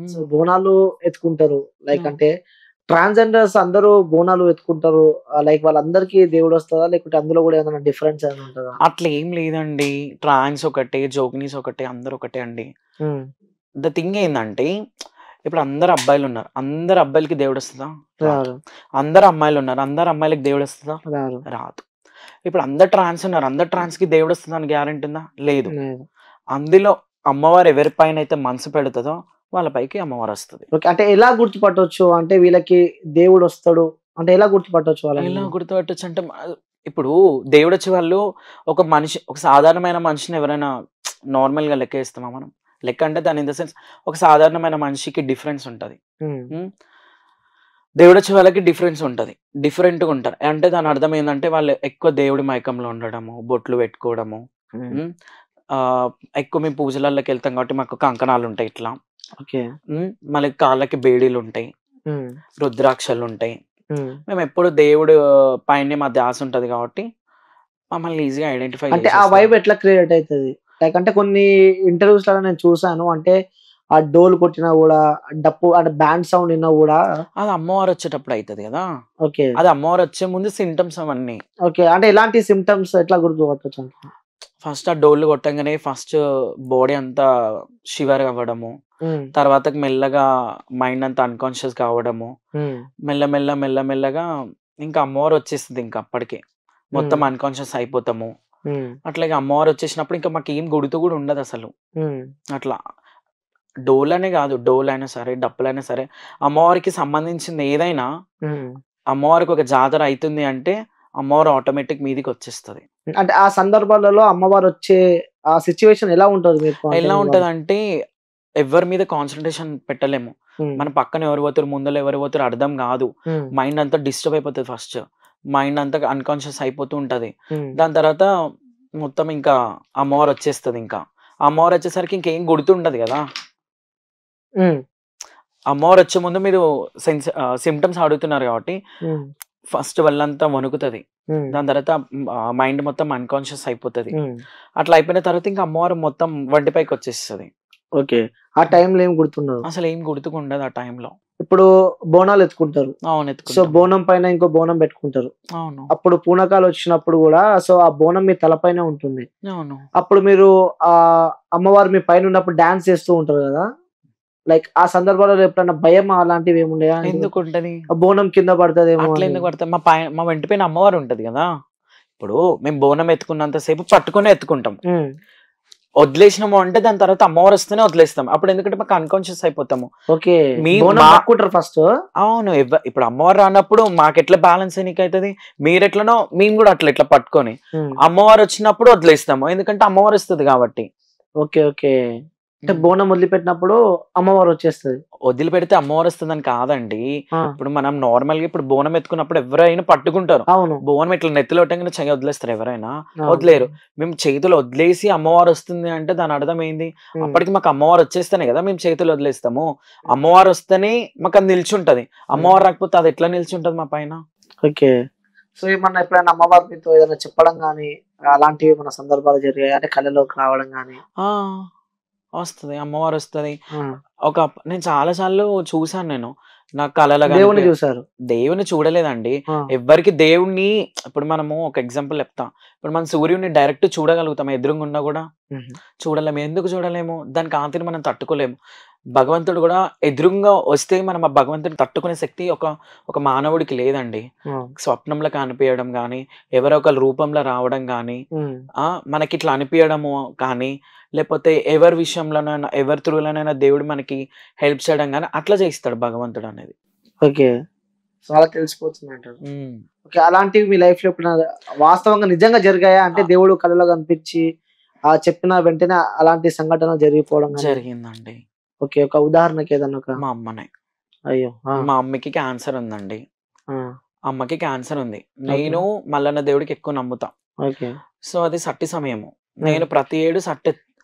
So హ్మ్. Bonalu ఎత్తుకుంటారు. Like హ్మ్. అంటే ట్రాన్స్‌జెండర్స్ అందరూ బోనాలు ఎత్తుకుంటారు. లైక్ వాళ్ళందరికీ దేవుడొస్తదా? లేకుంటే అందులో గూడా ఏదైనా డిఫరెన్స్ ఏమైనా ఉంటదా? అట్లా ఏం లేదండి. ట్రాన్స్ ఒకటే, జోగినీస్ ఒకటే, అందరూ ఒకటే అండి. హ్మ్. ద థింగ్ ఏందంటే, ఇప్పుడు అందరు అబ్బాయిలున్నారు. అందరు అబ్బాయిలకి దేవుడొస్తదా? రాదు. రారు. అందరు అమ్మాయిలున్నారు. అందరు అమ్మాయిలకి దేవుడొస్తదా? రారు. రాదు. ఇప్పుడు అందరు ట్రాన్స్ ఉన్నారు. అందరు ట్రాన్స్‌కి దేవుడొస్తదని గ్యారంటీ ఉందా? లేదు. లేదు. అందులో అమ్మవారు ఎవరి పైనైతే మనసు పెడతదో వాళ్ళ పైకి అమ్మవారొస్తది. ఓకే. అంటే ఎలా గుర్తుపట్టొచ్చు? అంటే వీళ్ళకి దేవుడొస్తడు. అంటే ఎలా గుర్తుపట్టొచ్చు వాళ్ళని ఎలా మనం? గుర్తుపట్టొచ్చంటే ఇప్పుడు దేవుడొచ్చే వాళ్ళు ఒక మనిషి ఒక సాధారణమైన మనిషిని ఎవరైనా నార్మల్‌గా లెక్కేస్తామా మనం? లెక్క అంటే దాని ఇన్ ద సెన్స్ ఒక సాధారణమైన మనిషికి డిఫరెన్స్ ఉంటది. హ్మ్. హ్మ్. దేవుడొచ్చే వాళ్ళకి డిఫరెన్స్ ఉంటది. డిఫరెంట్‌గా ఉంటారు. అంటే దాని అర్థం ఏందంటే వాళ్ళు ఎక్కువ దేవుడి మైకంలో ఉండడము, బొట్లు పెట్టుకోవడము. హ్మ్. హ్మ్. ఆహ్, ఎక్కువ మేము పూజలల్లకెళ్తాం కాబట్టి మాకు కంకణాలుంటాయి ఇట్లా. ఓకే. మళ్ళీ కాళ్ళకి బేడీలుంటాయి. హ్మ్. రుద్రాక్షలుంటాయి. హ్మ్. మేమెప్పుడు దేవుడు పైనే మా ధ్యాస ఉంటది గాబట్టి, మమ్మల్ని ఈజీగా ఐడెంటిఫై అంటే ఆ జేసేస్తారు. వైబ్ ఎట్లా క్రియేట్ అయితది? లైక్ అంటే కొన్ని ఇంటర్వ్యూస్‌లలో నేను చూసాను. అంటే ఆ డోలు కొట్టినా గూడా, డప్పు అంటే బ్యాండ్ సౌండ్ ఇన్నా గూడా అది అమ్మవారొచ్చేటప్పుడు అయితది గదా! ఓకే. అది అమ్మవారొచ్చే ముందు సింప్టమ్స్ అవన్నీ. ఓకే. అంటే ఎలాంటి సింప్టమ్స్ ఎట్లా గుర్తుపట్టొచ్చంటారు? ఫస్ట్ ఆ డోర్లు కొట్టంగానే ఫస్ట్ బాడీ అంతా షివర్ అవ్వడము. హ్మ్. తర్వాతకి మెల్లగా మైండ్ అంతా అన్‌కాన్షియస్ కావడము. హ్మ్. మెల్లమెల్లగా ఇంకా అమ్మవారొచ్చేస్తది ఇంక అప్పటికే. మొత్తం హ్మ్. అన్‌కాన్షియస్ అయిపోతాము. హ్మ్. అట్లాగే అమ్మవారొచ్చేసినప్పుడు ఇంక మాకేం గుర్తు గూడా ఉండదసలు. హ్మ్. అట్లా. డోలనే గాదు. డోలయినా సరే, డప్పులైనా సరే, అమ్మవారికి సంబంధించింది ఏదైనా హ్మ్. అమ్మవారికి ఒక జాతర అయితుంది అంటే, అమ్మవారు ఆటోమేటిక్ మీదికొచ్చేస్తది. అంటే ఆ సందర్భాలలో అమ్మవారొచ్చే ఆ సిట్యుయేషన్ ఎలా ఉంటది మీకు? అంటే ఎలా మీ వరకు? ఉంటదంటే, ఎవ్వరి మీద కాన్సంట్రేషన్ పెట్టలేము. హ్మ్. మన పక్కన ఎవరు పోతుర్రు, ముందల ఎవరు పోతుర్రు అర్థం గాదు. హ్మ్. మైండ్ అంతా డిస్టర్బ్ అయిపోతది ఫస్ట్. మైండ్ అంతా అన్‌కాన్షియస్ అయిపోతూ ఉంటది. హ్మ్. దాని తర్వాత మొత్తం ఇంకా అమ్మవారొచ్చేస్తదింకా. అమ్మవారొచ్చేసరికి ఇంకేం గుర్తుండదు గదా! హ్మ్. అమ్మవారొచ్చే ముందు మీరు సింప్టమ్స్ అడుగుతున్నారు గాబట్టి, హ్మ్. ఫస్ట్ ఒళ్ళంతా వణుకుతది. హ్మ్. దాని తర్వాత మైండ్ మొత్తం అన్‌కాన్షియస్ అయిపోతది. హ్మ్. అట్లా అయిపోయిన తర్వాత ఇంక అమ్మవారు మొత్తం వంటి పైకొచ్చేస్తది. ఓకే. ఆ టైంలో ఏం గుర్తుండదు. అసలేం గుర్తుకుండదు ఆ టైంలో. ఇప్పుడు బోనాలెత్తుకుంటారు. అవును. సో, ఎత్తుకుంటాం. బోనం పైన ఇంకో బోనం బెట్టుకుంటారు. అవును. అప్పుడు పూనకాలొచ్చినప్పుడు గూడా సో, ఆ బోనం మీ తలపైనే ఉంటుంది. అవును. అప్పుడు మీరు అమ్మవారు మీ పైనున్నప్పుడు డాన్స్ చేస్తూ ఉంటారు గదా! లైక్ ఆ సందర్భాలలో ఎప్పుడన్నా భయం అలాంటివేముండయా? ఎందుకంటే ఎందుకుంటది? ఆ బోనం కింద పడతదేమో అని. అట్లెందుకు పడతాం? మా వెంటి పైన అమ్మవారుంటది గదా! ఇప్పుడు మేము బోనం ఎత్తుకున్నంత సేపు పట్టుకునే ఎత్తుకుంటాం. హ్మ్. వదిలేసినాము అంటే దాని తర్వాత అమ్మవారొస్తేనే వదిలేస్తాం. అప్పుడు ఎందుకంటే మాకు అన్‌కాన్షియస్ అయిపోతాము. ఓకే. మీ బోనం మా పట్టుకుంటారు ఫస్టు. అవును. ఇప్పుడు అమ్మవారు రానప్పుడు మాకెట్లా బ్యాలెన్స్ చేయనీకైతది? మీరెట్లనో మేము గూడా అట్లా ఇట్లా పట్టుకొని. హ్మ్. అమ్మవారొచ్చినప్పుడు వదిలేస్తాము. ఎందుకంటే అమ్మవారొస్తది గాబట్టి. ఓకే. ఓకే. అంటే హ్మ్. బోనం వదిలిపెట్టినప్పుడు అమ్మవారొచ్చేస్తది. వదిలిపెడితే అమ్మవారొస్తదని కాదండి. ఆ! ఇప్పుడు మనం నార్మల్‌గా ఇప్పుడు బోనం ఎత్తుకున్నప్పుడు ఎవరైనా పట్టుకుంటారు. అవును. బోనం ఇట్లా నెత్తిలో పెట్టంగానే చెయ్యి వదిలేస్తారా ఎవరైనా? అవును. వదిలేయరు. మేము చేతులు వదిలేసి అమ్మవారొస్తుంది అంటే దాని అర్థం ఏంది? హ్మ్. అప్పటికి మాకు అమ్మవారొచ్చేస్తేనే గదా! మేము చేతులు వదిలేస్తాము. హ్మ్. అమ్మవారొస్తేనే మాకది నిల్చుంటది. హ్మ్. అమ్మవారు రాకపోతే అదెట్లా నిల్చుంటది మా పైన? ఓకే. సో, ఏమన్నా ఎప్పుడైనా అమ్మవారు మీతో ఏదైనా చెప్పడం గాని, అలాంటివి ఏమన్నా సందర్భాలు జరిగాయా? అంటే కళలోకి రావడం గాని? ఆ! వస్తది. అమ్మవారొస్తది. ఆ! నేను చాలా సార్లు చూసాను నేను. నా కలలో దేవుడిని గనిపి జూసారు. దేవుడిని చూడలేదండి. ఆ! ఎవ్వరికి దేవుడిని ఇప్పుడు మనము ఒక ఎగ్జాంపుల్ చెప్తా. ఇప్పుడు మనం సూర్యుడిని డైరెక్ట్ చూడగలుగుతామా ఎదురుగుండా గూడా? హుహు. చూడలేము. ఎందుకు చూడలేము? దాని కాంతిని మనం తట్టుకోలేము. భగవంతుడు గూడా ఎదురుంగా వస్తే మనం ఆ భగవంతుడిని తట్టుకునే శక్తి ఒక మానవుడికి లేదండి. ఆ! స్వప్నంలో కనిపియడం గానీ, ఎవరో ఒకళ్ళ రూపంలో రావడం గానీ, హ్మ్. మనకిట్లా అనిపియడము కానీ, లేపోతే ఎవరి విషయంలోనైనా, ఎవరి త్రూలోనైనా దేవుడు మనకి హెల్ప్ చేయడం గానీ, అట్లా చేయిస్తాడు భగవంతుడనేది. ఓకే. సో, అలా తెలిసిపోతుందంటారు. హ్మ్. ఓకే. అలాంటివి మీ లైఫ్‌లో ఎప్పుడైనా వాస్తవంగా నిజంగా జరిగాయా? అంటే ఆ! దేవుడు కలలో కనిపిచ్చి చెప్పిన వెంటనే అలాంటి సంఘటన జరిగిపోవడం గాని జరిగిందండి. ఓకే. ఒక ఉదాహరణకి ఏదన్నా ఒక మా అమ్మనే. అయ్యో! ఆ! మా అమ్మకి క్యాన్సర్ ఉందండి. ఆ! అమ్మకి క్యాన్సర్ ఉంది. ఓకే. నేను మల్లన్న దేవుడికి ఎక్కువ నమ్ముతా. ఓకే. సో, అది సట్టి సమయము. హ్మ్. నేను ప్రతి ఏడు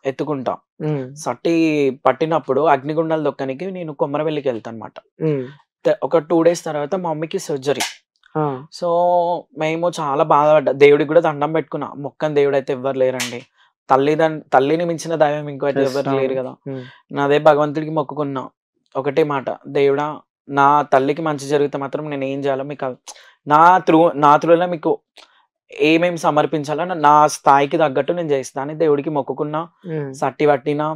ఎత్తుకుంటా. హ్మ్. సట్టి పట్టినప్పుడు అగ్నిగుండాలు దొక్కనికి నేను కొమరవెల్లికెళ్తానన్నమాట. హ్మ్. ఒక 2 డేస్ తర్వాత మా మమ్మీకి సర్జరీ. ఆ! సో, మేము చాలా బాధపడ్డా. దేవుడికి గూడా దండం బెట్టుకున్నా. మొక్కని దేవుడైతే ఎవ్వరు లేరండి. తల్లిని మించిన దైవం ఇంకో అయితే యెస్. ఎవ్వరు అవును. లేరు గదా! హ్మ్. అదే భగవంతుడికి మొక్కుకున్నా. ఒకటే మాట, దేవుడా నా తల్లికి మంచి జరిగితే మాత్రం నేను ఏం చేయాలో మీకు నా త్రూలో మీకు ఏమేమి సమర్పించాలో నా స్థాయికి తగ్గట్టు నేను చేస్తా అని దేవుడికి మొక్కుకున్నా, సట్టి పట్టినా,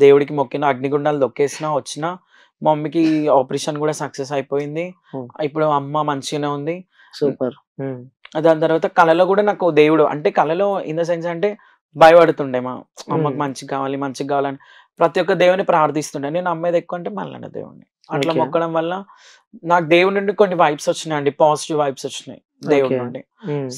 దేవుడికి మొక్కిన, అగ్నిగుండాలు దొక్కేసినా వచ్చిన. మా మమ్మీకి ఆపరేషన్ కూడా సక్సెస్ అయిపోయింది. ఇప్పుడు అమ్మ మంచిగానే ఉంది. సూపర్. దాని తర్వాత కళలో కూడా నాకు దేవుడు అంటే కళలో ఇన్ ద సెన్స్ అంటే భయపడుతుండే మా అమ్మకి మంచిగా కావాలి మంచిగా కావాలని ప్రతి ఒక్క దేవుని ప్రార్థిస్తుండే. నేను నమ్మేది ఎక్కువ అంటే మల్లన్న దేవుడిని. అట్లా ఓకే. మొక్కడం వల్ల నాకు దేవుడి నుండి కొన్ని వైబ్స్ వచ్చినాయండి, పాజిటివ్ వైబ్స్ వచ్చినాయి దేవుడి ఓకే. నుండి.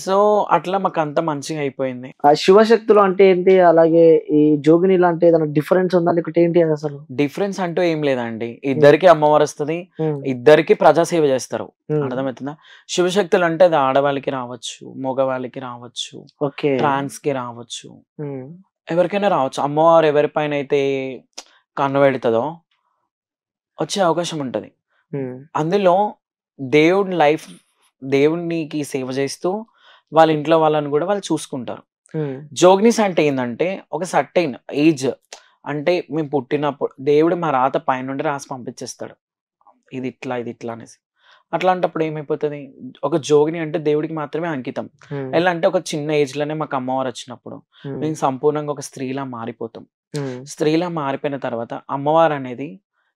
సో అట్లా మాకు అంత మంచిగా అయిపోయింది. ఆ శివశక్తులు అంటే ఏంటి? అలాగే ఈ జోగినీలు అంటే ఏదైనా డిఫరెన్స్ ఉందా? లేకపోతే ఏంటి అది అసలు? డిఫరెన్స్ అంటూ ఏం లేదండి, ఇద్దరికి అమ్మవారు వస్తుంది, ఉమ్, ఇద్దరికి ప్రజాసేవ చేస్తారు. ఉమ్, అర్థమవుతుందా? శివశక్తులు అంటే అది ఆడవాళ్ళకి రావచ్చు, మగవాళ్ళకి రావచ్చు, ఓకే. ట్రాన్స్ కి రావచ్చు, ఉమ్, ఎవరికైనా రావచ్చు. అమ్మవారు ఎవరిపైన అయితే కన్ను పెడుతుందో వచ్చే అవకాశం ఉంటది. ఉమ్, అందులో దేవుడి లైఫ్, దేవునికి సేవ చేస్తూ వాళ్ళ ఇంట్లో వాళ్ళని కూడా వాళ్ళు చూసుకుంటారు. ఉమ్, జోగ్నిస్ అంటే ఏంటంటే ఒక సర్టైన్ ఏజ్, అంటే మేము పుట్టినప్పుడు దేవుడు మా రాత పైనుండి రాసి పంపించేస్తాడు, ఇది ఇట్లా ఇది ఇట్లా అనేసి. అట్లాంటప్పుడు ఏమైపోతుంది, ఒక జోగిని అంటే దేవుడికి మాత్రమే అంకితం. ఉమ్, ఎలా అంటే ఒక చిన్న ఏజ్ లోనే మాకు అమ్మవారు వచ్చినప్పుడు ఉమ్, మేము సంపూర్ణంగా ఒక స్త్రీలా మారిపోతాం. ఉమ్, స్త్రీలా మారిపోయిన తర్వాత అమ్మవారు అనేది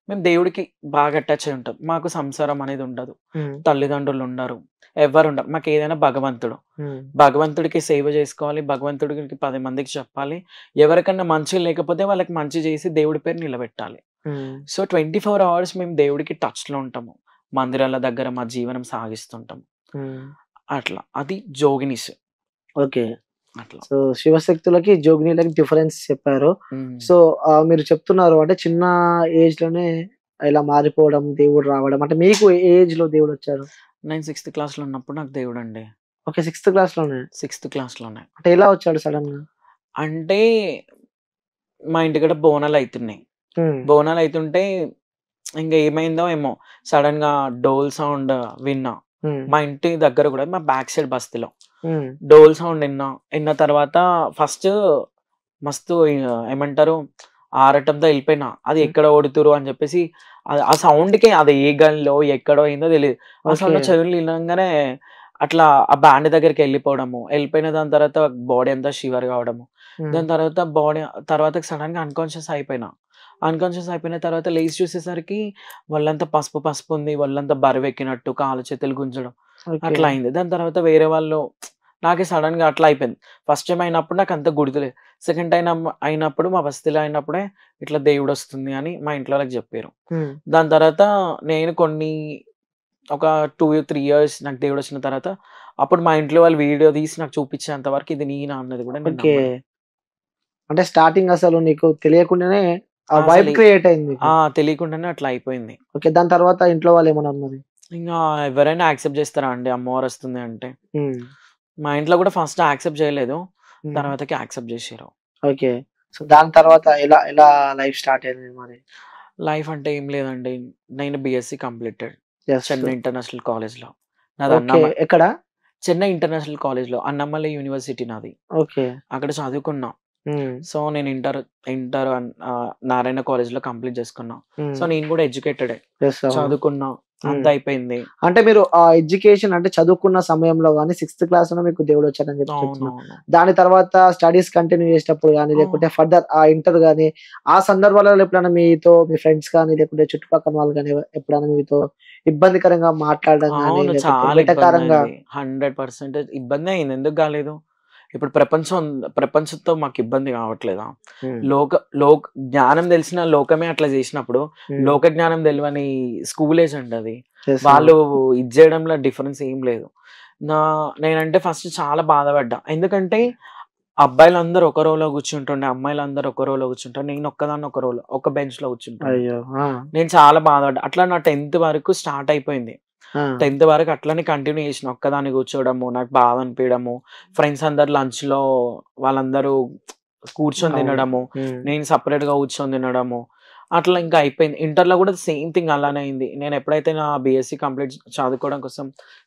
మేము దేవుడికి బాగా అటాచ్ అయి ఉంటాం. మాకు సంసారం అనేది ఉండదు, ఉమ్, తల్లిదండ్రులు ఉండరు, ఎవరు ఉండరు. మాకు ఏదైనా భగవంతుడు, ఉమ్, భగవంతుడికి సేవ చేసుకోవాలి, భగవంతుడికి 10 మందికి చెప్పాలి, ఎవరికన్నా మంచి లేకపోతే వాళ్ళకి మంచి చేసి దేవుడి పేరు నిలబెట్టాలి. ఉమ్, సో 24 అవర్స్ మేము దేవుడికి టచ్లో ఉంటాము, మందిరాల దగ్గర మా జీవనం సాగిస్తుంటాము. ఉమ్. అట్లా అది జోగినిస్. ఓకే. అట్లా సో శివశక్తులకి జోగినీలకి డిఫరెన్స్ చెప్పారు. ఉమ్. సో మీరు చెప్తున్నారు అంటే చిన్న ఏజ్ లోనే ఇలా మారిపోవడం, దేవుడు రావడం అంటే మీకు ఏ ఏజ్ లో దేవుడు వచ్చారు? నేను 6th క్లాస్లో ఉన్నప్పుడు నాకు దేవుడు అండి. ఓకే. 6th క్లాస్ లోనే 6th క్లాస్లోనే అంటే ఎలా వచ్చాడు సడన్ గా? అంటే మా ఇంటికాడ బోనాలు అవుతున్నాయి. ఉమ్, బోనాలు అవుతుంటే ఇంకా ఏమైందో ఏమో సడన్ గా డోల్ సౌండ్ విన్నా. ఉమ్, మా ఇంటి దగ్గర కూడా మా బ్యాక్ సైడ్ బస్తీలో ఉమ్, డోల్ సౌండ్ విన్న తర్వాత ఫస్ట్ మస్తు ఏమంటారు ఆరటంతో వెళ్ళిపోయినా, అది ఎక్కడ ఓడుతురు అని చెప్పేసి ఆ సౌండ్కి అది ఏ గన్లో ఎక్కడో అయిందో తెలియదు. ఆ ఓకే. సౌండ్ చెవులు వినగానే అట్లా ఆ బ్యాండ్ దగ్గరికి వెళ్ళిపోయిన దాని తర్వాత బాడీ అంతా షివర్ కావడము. ఉమ్, దాని తర్వాత తర్వాత సడన్ గా అన్కాన్షియస్ అయిపోయిన తర్వాత లేచి చూసేసరికి వాళ్ళంతా పసుపు పసుపు ఉంది, వాళ్ళంతా బరువెక్కినట్టు, కాలు చేతులు గుంజడం ఓకే. అట్లా అయింది. దాని తర్వాత వేరే వాళ్ళు నాకే సడన్ గా అట్లా అయిపోయింది. ఫస్ట్ టైం అయినప్పుడు నాకు అంత గుర్తులేదు. సెకండ్ టైం అయినప్పుడు మా బస్తీలో అయినప్పుడే ఇట్లా దేవుడు వస్తుంది అని మా ఇంట్లో వాళ్ళకి చెప్పారు. ఉమ్, దాని తర్వాత నేను ఒక 2-3 ఇయర్స్ నాకు దేవుడు వచ్చిన తర్వాత అప్పుడు మా ఇంట్లో వాళ్ళు వీడియో తీసి నాకు చూపించేంత వరకు ఇది నేనా అన్నది కూడా నేను ఓకే. నమ్మను. అంటే స్టార్టింగ్ అసలు నీకు తెలియకుండానే ఆ వైబ్ అసలు క్రియేట్ అయింది మీకు. తెలియకుండానే అట్లా అయిపోయింది. ఓకే. దాని తర్వాత ఇంట్లో వాళ్ళు ఏమన్నారు మరి? ఇంకా ఎవరైనా యాక్సెప్ట్ చేస్తారా అండి అమ్మవారు వస్తుంది అంటే? ఉమ్, మా ఇంట్లో కూడా ఫస్ట్ యాక్సెప్ట్ చేయలేదు, ఉమ్, తర్వాతకి యాక్సెప్ట్ చేసారు. ఓకే. సో దాని తర్వాత ఎలా ఎలా లైఫ్ స్టార్ట్ అయింది మరి? లైఫ్ అంటే ఏం లేదండి, నేను BSc completed just Chennai international కాలేజ్లో. నాది ఓకే. ఎక్కడ? చెన్నై ఇంటర్నేషనల్ కాలేజ్లో, అన్నమలై యూనివర్సిటీ నాది. ఓకే. అక్కడ చదువుకున్నా. ఉమ్, సో నేను ఇంటర్ ఇంటర్ నారాయణ కాలేజ్లో కంప్లీట్ చేసుకున్నా. సో ఉమ్, నేను కూడా ఎడ్యుకేటెడే, yes, అవును. చదువుకున్నా, అంత అయిపోయింది. అంటే మీరు ఆ ఎడ్యుకేషన్ అంటే చదువుకున్న సమయంలో గానీ 6th క్లాస్ లో మీకు దేవుడు వచ్చాడని చెప్పి చెప్తున్నారు. అవునవును. దాని తర్వాత స్టడీస్ కంటిన్యూ చేసేటప్పుడు గానీ లేకుంటే ఫర్దర్ ఆ ఇంటర్ గానీ ఆ సందర్భాలలో ఎప్పుడైనా మీతో మీ ఫ్రెండ్స్ కానీ లేకుంటే చుట్టుపక్కల వాళ్ళు కానీ ఎప్పుడైనా మీతో ఇబ్బందికరంగా మాట్లాడడం గానీ అవును, లేకపోతే చాలా ఇబ్బంది వెటకారంగా? అయింది. 100% ఇబ్బంది అయింది, ఎందుకు కాలేదు? ఇప్పుడు ప్రపంచంతో మాకు ఇబ్బంది కావట్లేదా? ఉమ్, లోక జ్ఞానం తెలిసిన లోకమే అట్లా చేసినప్పుడు ఉమ్, లోక జ్ఞానం తెలియని స్కూల్ ఏజ్ అండి అది. yes, వాళ్ళు ఇది చేయడంలో డిఫరెన్స్ ఏం లేదు. నేనంటే ఫస్ట్ చాలా బాధపడ్డా, ఎందుకంటే అబ్బాయిలందరూ ఒక రోలో కూర్చుంటుండే, అమ్మాయిలందరూ ఒక రోలో కూర్చుంటారు, నేను ఒక్కదాన్ని ఒక రోలో ఒక బెంచ్ లో కూర్చుంటాను. అయ్యో. నేను చాలా బాధపడ్డా. అట్లా నా 10th వరకు స్టార్ట్ అయిపోయింది. ఆ, 10th వరకు అట్లనే కంటిన్యూ చేసిన, ఒక్కదాన్ని కూర్చోవడము, నాకు బాధ అనిపించడము, ఫ్రెండ్స్ అందరు లంచ్ లో వాళ్ళందరూ కూర్చొని అవును. తినడము, ఉమ్, నేను సపరేట్ గా కూర్చొని తినడము, అట్లా ఇంకా అయిపోయింది. ఇంటర్లో కూడా సేమ్ థింగ్ అలానే అయింది. నేను ఎప్పుడైతే నా బీఎస్సీ కంప్లీట్ చదువుకోవడం కోసం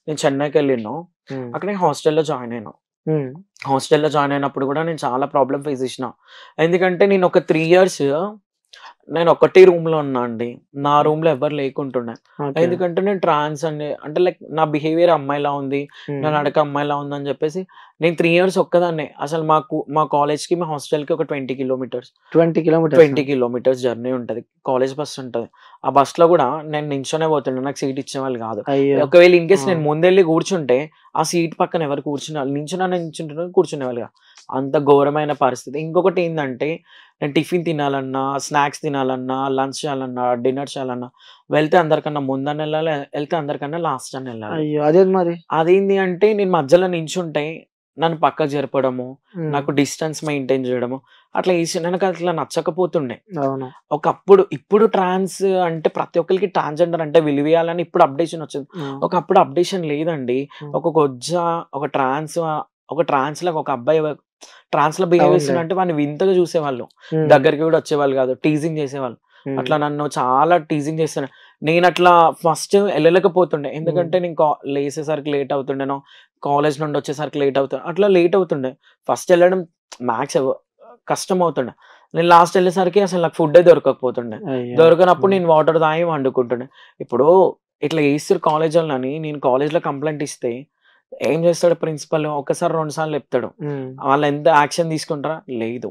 నేను చెన్నైకి వెళ్ళినో ఉమ్, అక్కడ నేను హాస్టల్లో జాయిన్ అయినా. ఉమ్, హాస్టల్లో జాయిన్ అయినప్పుడు కూడా నేను చాలా ప్రాబ్లమ్ ఫేస్ చేసిన, ఎందుకంటే నేను ఒక 3 ఇయర్స్ నేను ఒకటే రూమ్ లో ఉన్నా అండి. నా రూమ్ లో ఎవరు లేకుంటుండే. ఓకే. ఎందుకంటే నేను ట్రాన్స్ అని అంటే లైక్ నా బిహేవియర్ అమ్మాయిలా ఉంది. నా హ్మ్. నడక అమ్మాయిలా ఉందని చెప్పేసి నేను 3 ఇయర్స్ ఒక్కదాన్నే. అసలు మా కాలేజ్‌కి, మా హాస్టల్‌కి ఒక 20 కిలోమీటర్స్. 20 కిలోమీటర్సా? 20 కిలోమీటర్స్ జర్నీ ఉంటది. కాలేజ్ బస్ ఉంటది. ఆ బస్‌లో గూడా నేను నించొనే పోతుండే. నాకు సీట్ ఇచ్చేవాళ్ళు గాదు. అయ్యో! ఒకవేళ ఇన్ ఆ! కేస్ నేను ముందెళ్ళి కూర్చుంటే, ఆ సీట్ పక్కన ఎవరు నించుంటున్నారు కూర్చునేవాళ్ళు గాదు. అంత ఘోరమైన పరిస్థితి. ఇంకొకటేందంటే, నేను టిఫిన్ తినాలన్నా, స్నాక్స్ తినాలన్నా, లంచ్ చేయాలన్నా, డిన్నర్ చేయాలన్నా, వెళ్తే అందరికన్నా ముందనెళ్ళాలి, ఎళ్తే అందరికన్నా లాస్టనెళ్ళాలి. అయ్యో! అదేంది మరి? అదేంది అంటే, నేను మధ్యలో నించుంటే, నన్ను పక్కకు జరపడము, హ్మ్. నాకు డిస్టెన్స్ మెయింటైన్ జేయడము, అట్లా నాకట్లా నచ్చకపోతుండే. అవును. ఇప్పుడు ట్రాన్స్ అంటే ప్రతి ఒక్కళ్ళకి ట్రాన్స్‌జెండర్ అంటే విలువియ్యాలని ఇప్పుడు అప్‌డేషన్ వచ్చింది. హ్మ్. ఒకప్పుడు అప్‌డేషన్ లేదండి. హ్మ్. ఒక కొజ్జ, ఒక ట్రాన్స్ ఒక ట్రాన్స్‌లాగా ఒక అబ్బాయి ట్రాన్స్‌లో బిహేవ్ అవునులే. చేస్తుండంటే వాడిని వింతగా చూసేవాళ్ళు. హ్మ్. దగ్గరికి కూడా వచ్చేవాళ్ళు కాదు. టీజింగ్ చేసేవాళ్ళు. హ్మ్. అట్లా నన్ను చాలా టీజింగ్ చేస్తుండే. నేనట్లా ఫస్ట్ ఎళ్ళలేకపోతుండే. హ్మ్. ఎందుకంటే నేను లేసేసరికి లేట్ అవుతుండేనో, కాలేజ్ నుండి వచ్చేసరికి లేట్ అవుతుంది. అట్లా లేట్ అవుతుండే. ఫస్ట్ ఎళ్ళడం మ్యాథ్స్ కష్టమవుతుండే. నేను లాస్ట్ ఎళ్ళేసరికి అసలు నాకు ఫుడ్డే దొరకకపోతుండే. అయ్యో! దొరకనప్పుడు హ్మ్. నేను వాటర్ తాగి వండుకుంటుండే. ఇప్పుడు ఇట్లా చేస్తుర్రు కాలేజోళ్ళని నేను కాలేజ్‌లో కంప్లెయింట్ ఇస్తే ఏం చేస్తాడు ప్రిన్సిపల్ ఒక్కసారి 2 సార్లు చెప్తాడు. హ్మ్. వాళ్ళెంత యాక్షన్ తీసుకుంటారా? లేదు.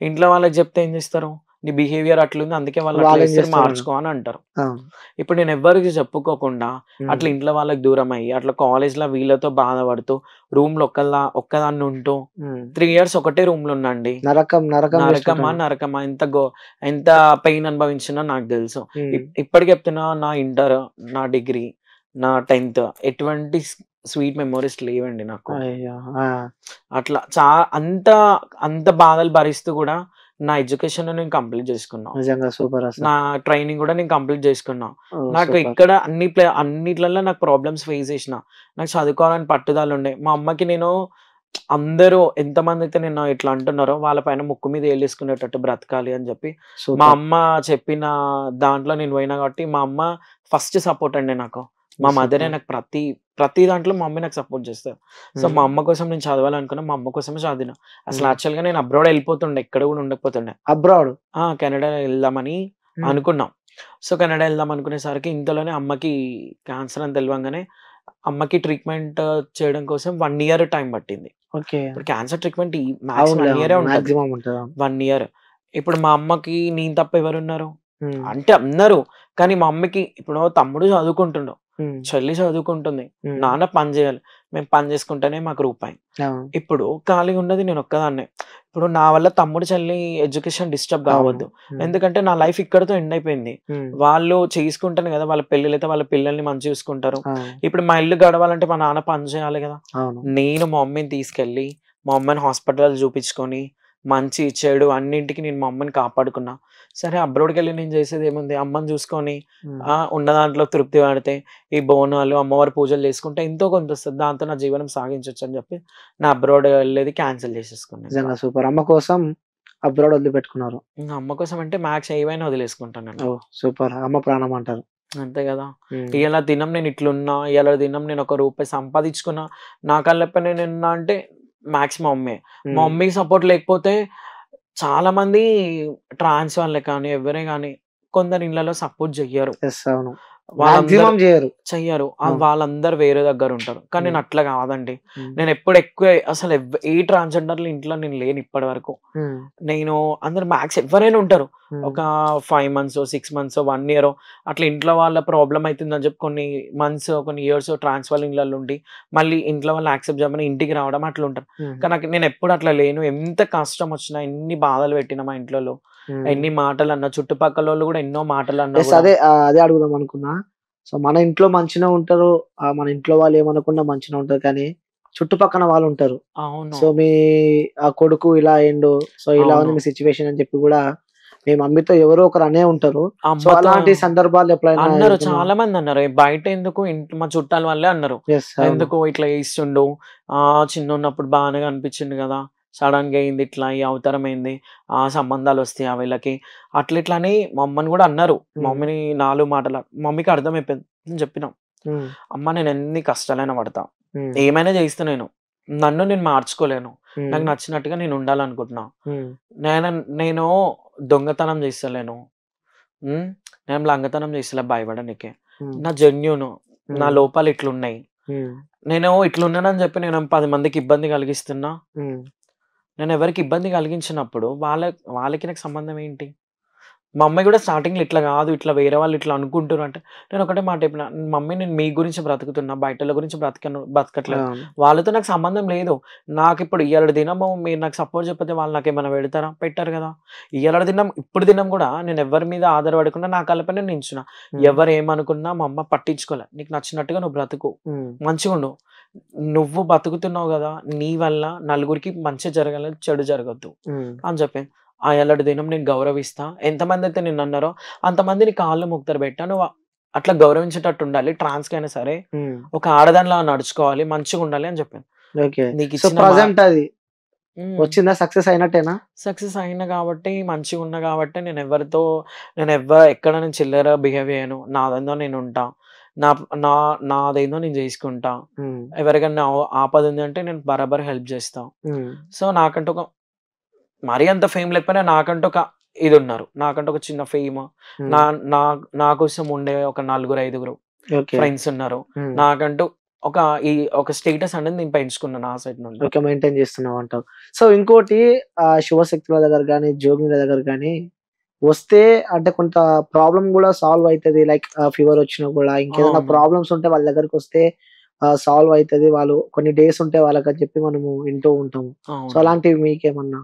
ఇంట్లో వాళ్ళకి చెప్తే ఏం చేస్తారు? నీ బిహేవియర్ అట్లుంది అందుకే వాళ్ళు అట్లా వాళ్ళేం చేస్తారు జేస్తున్నారు? మార్చుకో అని అంటారు. అవును. ఇప్పుడు నేను ఎవ్వరికీ చెప్పుకోకుండా హ్మ్. అట్లా ఇంట్లో వాళ్ళకి దూరమయ్యి, అట్లా కాలేజ్‌లో వీళ్ళతో బాధపడుతూ, రూమ్‌లో ఒక్కదాన్ని ఉంటూ హ్మ్. 3 ఇయర్స్ ఒకటే రూమ్‌లో ఉన్నా అండి. నరకం, నరకం నరకమా, జేసినట్టుంది. నరకమా ఎంత పెయిన్ అనుభవించినో నాకు తెలుసు. హ్మ్. ఇప్పటికి చెప్తున్నా నా ఇంటర్, నా డిగ్రీ, నా 10థ్ ఎటువంటి స్వీట్ మెమోరీస్ లేవండి నాకు. అయ్యో! ఆ! అట్లా అంత అంత బాధలు భరిస్తూ గూడా నా ఎడ్యుకేషన్ నేను కంప్లీట్ చేసుకున్నా. నిజంగా సూపర్ అసలు. నా ట్రైనింగ్ గూడా నేను కంప్లీట్ చేసుకున్నా. ఓహ్! నాకు సూపర్. ఇక్కడ అన్నిట్లల్లో నాకు ప్రాబ్లమ్స్ ఫేస్ చేసిన. నాకు చదువుకోవాలని పట్టుదలుండే. మా అమ్మకి నేను అందరూ ఎంతమందైతే నిన్న ఇట్లా అంటున్నారో వాళ్ళ పైన ముక్కు మీద ఏలేసుకునేటట్టు బ్రతకాలి అని జెప్పి, మా సూపర్. అమ్మ చెప్పిన దాంట్లో నేను పోయినా కాబట్టి, మా అమ్మ ఫస్ట్ సపోర్ట్ అండి నాకు. మా మదరే సూపర్. నాకు ప్రతి దాంట్లో మా మమ్మీ నాకు సపోర్ట్ చేస్తది. సో, హ్మ్. మా అమ్మ కోసం నేను చదవాలనుకున్నా. మా అమ్మ కోసమే చదివిన. అసలు హ్మ్. యాక్చువల్‌గా నేను అబ్రాడ్ ఎళ్ళిపోతుండే. ఇక్కడ గూడా ఉండకపోతుండే. అబ్రాడ్. కెనడా ఎళ్దామని హ్మ్. అనుకున్నాం. సో, కెనడా ఎళ్దాం అనుకునేసరికి ఇంతలోనే అమ్మకి క్యాన్సర్ అని తెలవంగానే అమ్మకి ట్రీట్‌మెంట్ చేయడం కోసం 1 ఇయర్ టైం పట్టింది. ఓకే. ఇప్పుడు క్యాన్సర్ ట్రీట్‌మెంట్ మాక్స్ అవునులే. 1 అవును. ఇయరే ఉంటది. మాక్సిమం ఉంటది. అవును. 1 ఇయర్. ఇప్పుడు మా అమ్మకి నేను తప్ప ఎవరున్నారు? హ్మ్. అంటే అందరూ. కానీ మా అమ్మకి ఇప్పుడు తమ్ముడు చదువుకుంటుండు. హ్మ్. చెల్లి చదువుకుంటుంది. హ్మ్. నాన్న పని జేయాలి. మేము పని చేసుకుంటేనే మాకు రూపాయి. అవును. ఇప్పుడు ఖాళీగా ఉన్నది నేనొక్కదాన్నే. ఇప్పుడు నా వల్ల తమ్ముడు, చెల్లి ఎడ్యుకేషన్ డిస్టర్బ్ అవును. గావద్దు. హ్మ్. ఎందుకంటే నా లైఫ్ ఇక్కడితో ఎండ్ అయిపోయింది. హ్మ్. వాళ్ళు చేసుకుంటేనే గదా! వాళ్ళ పెళ్ళిళ్ళైతే వాళ్ళ పిల్లల్ని మంచిగా చూసుకుంటారు. అవును. ఇప్పుడు మా ఇల్లు గడవాలంటే మా నాన్న పని చేయాలి గదా! అవును. నేను మా మమ్మీని తీసుకెళ్ళి, మా అమ్మని హాస్పిటల్ చూపించుకొని, మంచి, చెడు అన్నింటికి నేను మా అమ్మని కాపాడుకున్నా. సరే అబ్రాడ్‌కెళ్ళి నేను చేసేదేముంది? అమ్మని చూసుకొని హ్మ్. ఉన్న దాంట్లో తృప్తి పడితే, ఈ బోనాలు, అమ్మవారి పూజలు చేసుకుంటే ఎంతో కొంతొస్తది. దాంతో నా జీవనం సాగించొచ్చని చెప్పి, నా అబ్రాడ్ ఎళ్ళేది క్యాన్సెల్ చేసేసుకున్నా ఇంకా. నిజంగా సూపర్. అమ్మ కోసం అబ్రాడ్ వదిలిపెట్టుకున్నారు. ఇంగ అమ్మ కోసం అంటే మ్యాక్స్ ఏవైనా వదిలేసుకుంటాను నేను. ఓహ్! సూపర్. అమ్మ ప్రాణం అంటారు. అంతే గదా! హ్మ్. ఇయాల దినం నేను ఇట్లున్నా, ఇయాల దినం నేను ఒక రూపాయి సంపాదించుకున్నా, నా కళ్ళపై నేనున్నా అంటే మ్యాక్స్ మా మమ్మే. మా హ్మ్. మమ్మీ సపోర్ట్ లేకపోతే చాలామంది ట్రాన్స్ వాళ్ళే కానీ, ఎవ్వరే గాని కొందరు ఇళ్లలో సపోర్ట్ జెయ్యరు. యెస్. అవును. వాళ్ళందరూ మాక్సిమం జేయరు. చెయ్యరు. అవును. వాళ్ళందరూ వేరే దగ్గరుంటారు. కానీ హ్మ్. నేనట్లా గాదండి. హ్మ్. నేనెప్పుడు ఎక్కువ అసలు ఏ ట్రాన్స్‌జెండర్‌ల ఇంట్లో నేను లేను ఇప్పటి వరకు. హ్మ్. నేను అందరూ మ్యాక్స్ ఎవ్వరైనా ఉంటారు. హ్మ్. ఒక 5 మంత్సో, 6 మంత్సో, 1 ఇయరో అట్లా ఇంట్లో వాళ్ళ ప్రాబ్లమ్ అయితుందని చెప్పి కొన్ని మంత్స్, కొన్ని ఇయర్స్ ట్రాన్స్ వాళ్ళ ఇళ్ళల్లో ఉండి, మళ్ళీ ఇంట్లో వాళ్ళు యాక్సెప్ట్ జేయమని ఇంటికి రావడం అట్లుంటారు. హ్మ్. కానీ నేనెప్పుడు అట్లా లేను. ఎంత కష్టమొచ్చినా, ఎన్ని బాధలు పెట్టినా మా ఇంట్లోళ్ళు, హ్మ్. ఎన్ని మాటలన్నా, చుట్టుపక్కలోళ్ళు గూడా ఎన్నో మాటలన్నా యెస్. గూడా అదే అడుగుదాం అనుకున్నా. సో, మన ఇంట్లో మంచిగనే ఉంటారు. మన ఇంట్లో వాళ్ళు ఏమనకుండా మంచిగనే ఉంటారు. కానీ చుట్టుపక్కన వాళ్ళుంటారు. అవును. సో, మీ కొడుకు ఇలా అయిండు. సో, ఇలా ఉంది అవును. మీ సిట్యుయేషన్ అని చెప్పి గూడా మీ మమ్మీతో ఎవరో ఒకరు అనే ఉంటారు. సో, అమ్మతో అలాంటి సందర్భాలు ఎప్పుడైనా అన్నారు. ఎదుర్కొన్నావా? చాలా మందన్నారు. బయటెందుకు మా చుట్టాల వాళ్ళే అన్నారు. యెస్. అవును. ఎందుకు ఇట్లా చేస్తుండు? చిన్నగున్నప్పుడు బానే కనిపించిండు గదా! సడెన్‌గా ఏంది ఇట్లా? ఈ అవతారం ఏంది? సంబంధాలొస్తాయా వీళ్ళకి? అట్లా ఇట్లా అని మా అమ్మని గూడా అన్నారు. మా హ్మ్. మమ్మీని 4 మాటలు. మా మమ్మీకి అర్థమైపోయింది. నేను చెప్పినా, హ్మ్. "అమ్మ నేనెన్ని కష్టాలైనా పడతా. హ్మ్. ఏమైనా చేయిస్తా నేను. నన్ను నేను మార్చుకోలేను. హ్మ్. నాకు నచ్చినట్టుగా నేను ఉండాలనుకుంటున్నా. హ్మ్. నేను నేను దొంగతనం చేస్తలేను. నేను లంగతనం చేసేలా భయపడనికే. ఉమ్, నా జెన్యూన్. నా ఉమ్, లోపాలు ఇట్లున్నాయి. ఉమ్, నేను ఇట్లున్నానని చెప్పి నేను 10 మందికి ఇబ్బంది కలిగిస్తున్నా. ఉమ్, నేను ఎవరికి ఇబ్బంది కలిగించినప్పుడు వాళ్ళకి నాకు సంబంధం ఏంటి? మా అమ్మాయి కూడా స్టార్టింగ్‌లో ఇట్లా గాదు, ఇట్లా వేరే వాళ్ళు ఇట్లా అనుకుంటుర్రు అంటే, నేను ఒకటే మాట చెప్పిన, "మమ్మీ నేను మీ గురించి బ్రతుకుతున్నా, బయటోళ్ళ గురించి బతకట్లేదు. అవును. వాళ్ళతో నాకు సంబంధం లేదు. నాకిప్పుడు ఇయాలటి దినము మీరు నాకు సపోర్ట్ చెప్పితే వాళ్ళు నాకేమైనా పెడతారా? పెట్టరు గదా! ఇయాలటి దినం, ఇప్పుడు దినం గూడా నేను ఎవ్వరి మీద ఆధారపడకుండా నా కాళ్ళ పైన నేను నించున్నా. ఉమ్, ఎవరేమనుకున్నా మా అమ్మ పట్టించుకోలే. నీకు నచ్చినట్టుగా నువ్వు బ్రతుకు. ఉమ్, మంచిగుండు. నువ్వు బతుకుతున్నావు గదా! నీ వల్ల నలుగురికి మంచి జరగాలి, చెడు జరగొద్దు" ఉమ్, అని చెప్పింది. ఆ ఎల్లటి దినం నేను గౌరవిస్తా. ఎంతమందైతే నిన్నన్నారో అంతమంది నీ కాళ్ళు ముక్తారు బెట్టా. నువ్వు అట్లా గౌరవించేటట్టు ఉండాలి. ట్రాన్స్‌కైనా సరే ఉమ్. ఒక ఆడదానిలా నడుచుకోవాలి. మంచిగుండాలి అని చెప్పాను. ఓకే. సో నీకిచ్చిన ప్రెజెంట్ అది హ్మ్. వచ్చిందా? సక్సెస్ అయినట్టేనా? సక్సెస్ అయినా గాబట్టి, మంచిగున్నా గాబట్టి ఎక్కడ నేను చిల్లర బిహేవ్ చేయను. నాదేందో నేనుంటా. నా నా నాదేందో నేను జేసుకుంటా. ఉమ్, ఎవరికన్నా ఆపదుంది అంటే నేను బరాబర్ హెల్ప్ జేస్తా. ఉమ్, సో, నాకంటూ ఒక మరీ అంత ఫేమ్ లేకపోయినా నాకంటూ ఒక ఇదున్నారు. నాకంటూ ఒక చిన్న ఫేమ్. ఉమ్, నా నా నా కోసం ఉండే ఒక నలుగురు, ఐదుగురు ఓకే. ఫ్రెండ్స్ ఉన్నారు. ఉమ్, నాకంటూ ఒక ఒక స్టేటస్ అనేది నేను పెంచుకున్నా నా సైడ్ నుండి. ఓకే. మెయింటైన్ చేస్తున్నావంటావు. సో ఇంకోటి శివశక్తుల దగ్గర గాని, జోగినుల దగ్గర గాని వస్తే అంటే కొంత ప్రాబ్లమ్ గూడా సాల్వ్ అయితది. లైక్ ఫీవర్ వచ్చినా గూడా ఇంకేదైనా అవును. ప్రాబ్లమ్స్ ఉంటే వాళ్ళ దగ్గరకొస్తే సాల్వ్ అయితది. వాళ్ళు కొన్ని డేస్ ఉంటే వాళ్ళకని చెప్పి మనము వింటూ ఉంటాము. సో అవును. అలాంటివి మీకేమన్నా?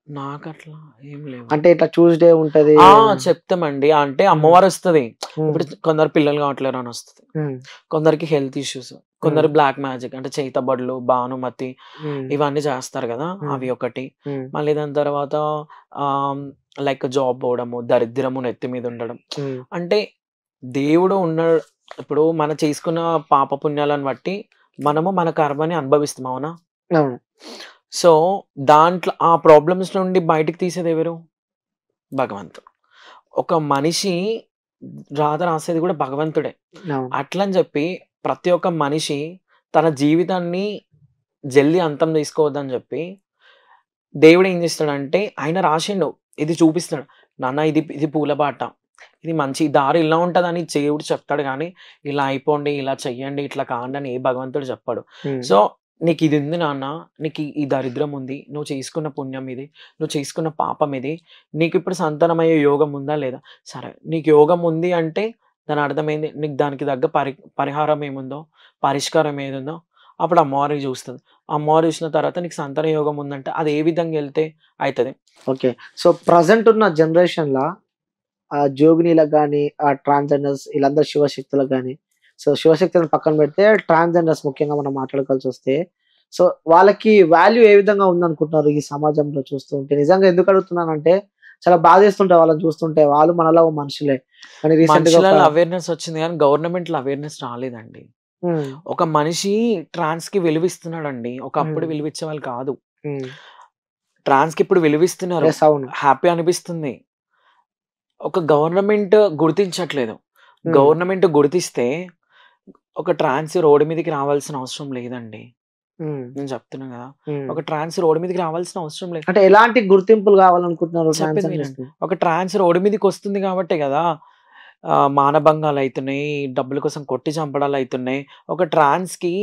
నాకట్లా ఏం లేవు. అంటే ఇట్లా ట్యూస్‌డే ఉంటది. ఆ! చెప్తామండి. అంటే హ్మ్. అమ్మవారొస్తది. హ్మ్. ఇప్పుడు కొందరు పిల్లలు కావట్లేరని వస్తది. హ్మ్. కొందరికి హెల్త్ ఇష్యూస్. హ్మ్. కొందరు బ్లాక్ మ్యాజిక్ అంటే చేతబడులు, భానుమతి హ్మ్. ఇవన్నీ చేస్తారు గదా! హ్మ్. అవి ఒకటి. హ్మ్. మళ్ళీ దాని తర్వాత ఆహ్, లైక్ జాబ్ పోవడము, దరిద్రము నెత్తి మీద ఉండడం. హ్మ్. అంటే దేవుడు ఉన్నాడు. ఇప్పుడు మనం చేసుకున్న పాప పుణ్యాలను బట్టి మనము మన కర్మని అనుభవిస్తాం. అవునా? అవును. సో, దాంట్లో ఆ ప్రాబ్లమ్స్ నుండి బయటికి తీసేదెవరు? భగవంతుడు. ఒక మనిషి రాత రాసేది గూడా భగవంతుడే. అవును. అట్లని జెప్పి ప్రతి ఒక్క మనిషి తన జీవితాన్ని జల్ది అంతం జేసుకోవద్దని జెప్పి దేవుడేం జేస్తాడంటే ఆయన రాసిండు. ఇది చూపిస్తాడు. నాన్న ఇది ఇది పూల బాట. ఇది మంచి దారి ఇలా ఉంటదని దేవుడు చెప్తాడు గానీ, ఇలా అయిపోండి, ఇలా చెయ్యండి, ఇట్లా కాండి అని ఏ భగవంతుడు చెప్పడు. హ్మ్. సో, నీకిది ఉంది నాన్న. నీకు ఈ దరిద్రం ఉంది. నువ్వు చేసుకున్న పుణ్యం ఇది. నువ్వు చేసుకున్న పాపం ఇది. నీకిప్పుడు సంతానమయ్యే యోగం ఉందా? లేదా? సరే. నీకు యోగం ఉంది అంటే దాని అర్థమేంది? నీకు దానికి తగ్గ పరిహారం ఏముందో, పరిష్కారం ఏదుందో అప్పుడు అమ్మవారికి జూస్తది. అమ్మవారు చూసిన తర్వాత నీకు సంతాన యోగం ఉందంటే అది ఏ విధంగా ఎళ్తే అయితది. ఓకే. సో ప్రెజెంట్ ఉన్న జనరేషన్‌ల జోగినీలకు గాని, ట్రాన్స్‌జెండర్స్ ఈళ్ళందరూ శివశక్తులకు గాని, సో శివశక్తులను పక్కన పెడితే ట్రాన్స్‌జెండర్స్ ముఖ్యంగా మనం మాట్లాడుకోవాల్సొస్తే, సో వాళ్ళకి వాల్యూ ఏ విధంగా ఉందనుకుంటున్నారు ఈ సమాజంలో చూస్తూ ఉంటే? నిజంగా ఎందుకు అడుగుతున్నానంటే, చాలా బాధేస్తుంటది వాళ్ళని చూస్తుంటే. వాళ్ళు మనలా ఓ మనుషులే. కానీ రీసెంట్‌గా ఒక మనుషులలో అవేర్‌నెస్ వచ్చింది గానీ గవర్నమెంట్‌లో అవేర్‌నెస్ రాలేదండి. హ్మ్. ఒక మనిషి ట్రాన్స్‌కి విలువిస్తున్నాడండి. ఒకప్పుడు హ్మ్. విలువిచ్చేవాళ్ళు కాదు. హ్మ్. ట్రాన్స్‌కి ఇప్పుడు విలువిస్తున్నారు. యెస్. అవును. హ్యాపీ అనిపిస్తుంది. ఒక గవర్నమెంట్ గుర్తించట్లేదు. హ్మ్. గవర్నమెంట్ గుర్తిస్తే ఒక ట్రాన్స్ రోడ్డు మీదకి రావాల్సిన అవసరం లేదండి. హ్మ్. నేను చెప్తున్నా గదా! హ్మ్. ఒక ట్రాన్స్ రోడ్డు మీదకి రావాల్సిన అవసరం లేదు. అంటే ఎలాంటి గుర్తింపులు గావాలనుకుంటున్నారు చెప్పింది వినండి. ట్రాన్స్‌జెండర్స్‌కి? ఒక ట్రాన్స్ రోడ్డు మీదకొస్తుంది గాబట్టే గదా! మానభంగాలయితున్నాయి. డబ్బుల కోసం కొట్టి చంపడాలయితున్నాయి. ఒక ట్రాన్స్‌కి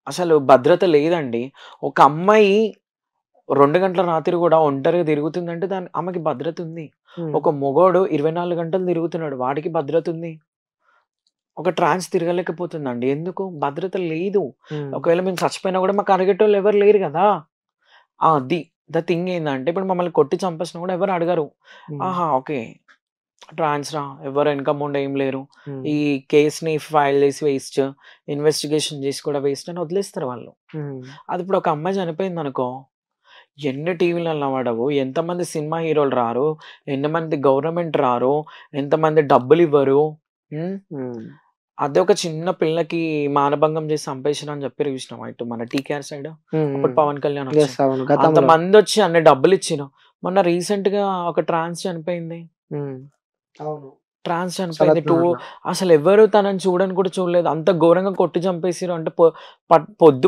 అసలు భద్రత లేదండి. ఒక అమ్మాయి 2 గంటల రాత్రి గూడా ఒంటరిగా తిరుగుతుందంటే ఆమెకి భద్రతుంది. హ్మ్. ఒక మొగోడు 24 గంటలు తిరుగుతున్నాడు. వాడికి భద్రతుంది. ఒక ట్రాన్స్ తిరగలేకపోతుందండి. ఎందుకు? భద్రత లేదు. హ్మ్. ఒకవేళ మేము చచ్చిపోయినా గూడా మాకు అడిగేటోళ్ళు ఎవరు లేరు గదా! అది. ద థింగ్ ఏందంటే ఇప్పుడు మమ్మల్ని కొట్టి చంపేసినా గూడా ఎవరు అడగరు. హ్మ్. ఆహా! ఓకే. ట్రాన్స్‌రా ఎవరు వెనక ముందు ఏం లేరు. హ్మ్. ఈ కేస్‌ని ఫైల్ చేసి వేస్ట్. ఇన్వెస్టిగేషన్ చేసి కూడా వేస్ట్ అని వదిలేస్తారు వాళ్ళు. హ్మ్. అది ఇప్పుడు ఒక అమ్మాయి చనిపోయిందనుకో, ఎన్ని టీవీలలో పడవు, ఎంతమంది సినిమా హీరోలు రారు, ఎంతమంది గవర్నమెంట్ రారు, ఎంతమంది డబ్బులివ్వరు. హ్మ్. హ్మ్. అదే ఒక చిన్న పిల్లకి మానభంగం చేసి చంపేసిర్రని చెప్పిర్రు చూసినావా ఇటు మన టీకేఆర్ సైడ్. హ్మ్. అప్పుడు హ్మ్. పవన్ కళ్యాణ్ యెస్. వచ్చారు. అవును. గతంలో. అంతమందొచ్చి అన్ని డబ్బులిచ్చిర్రు. మొన్న రీసెంట్‌గా ఒక ట్రాన్స్ చనిపోయింది. హ్మ్. అవును. ట్రాన్స్ చాలా చనిపోయింది. దారుణం. అసలు ఎవరు తనని చూడని కూడా చూడలేదు. అంత ఘోరంగా కొట్టి చంపేసిర్రు అంటే